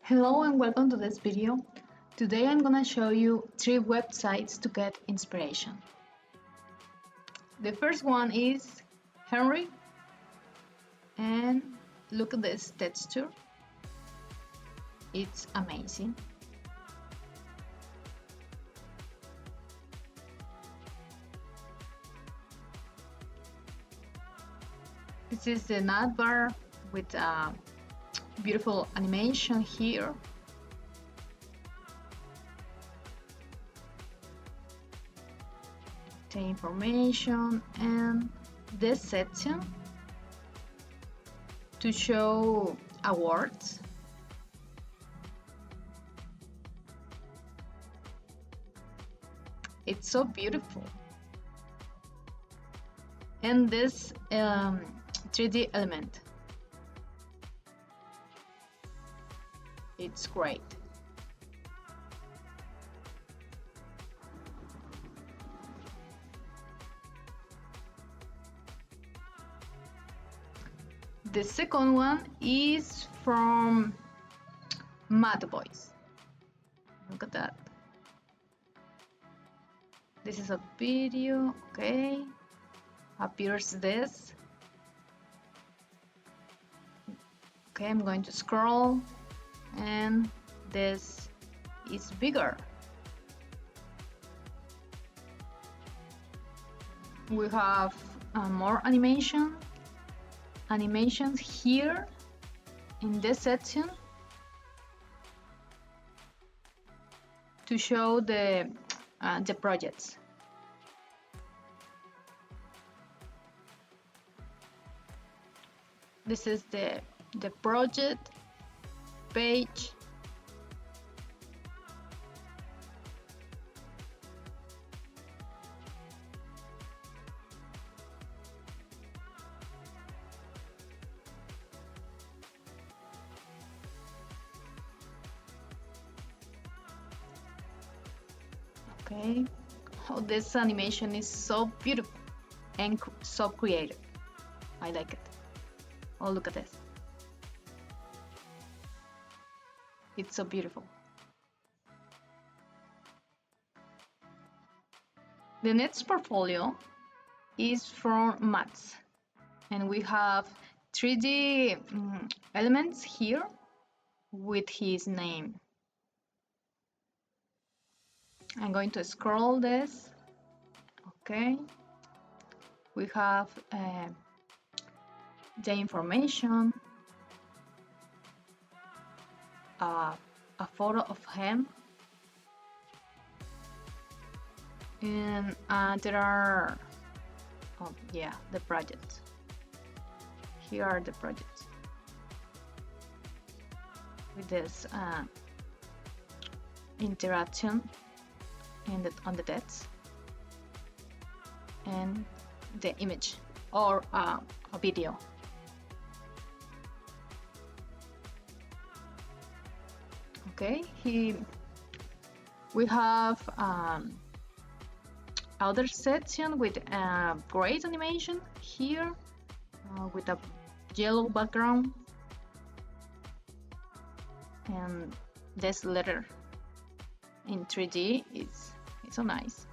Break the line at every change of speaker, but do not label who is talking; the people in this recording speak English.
Hello and welcome to this video. Today I'm gonna show you 3 websites to get inspiration. The first one is Henry, and look at this texture. It's amazing. This is the navbar with a beautiful animation here. The information and this section to show awards. It's so beautiful. And this 3D element. It's great. The second one is from Matboys. Look at that. This is a video, okay. Appears this. Okay, I'm going to scroll, and this is bigger. We have more animations here in this section to show the projects. This is the project page. Okay, oh, this animation is so beautiful and so creative. I like it. Oh, look at this. It's so beautiful. The next portfolio is from Mats, and we have 3D elements here with his name. I'm going to scroll this. Okay, we have the information, a photo of him, and there are the projects. Here are the projects with this interaction on the text and the image or a video. Okay, we have other section with great animation here with a yellow background, and this letter in 3D is so nice.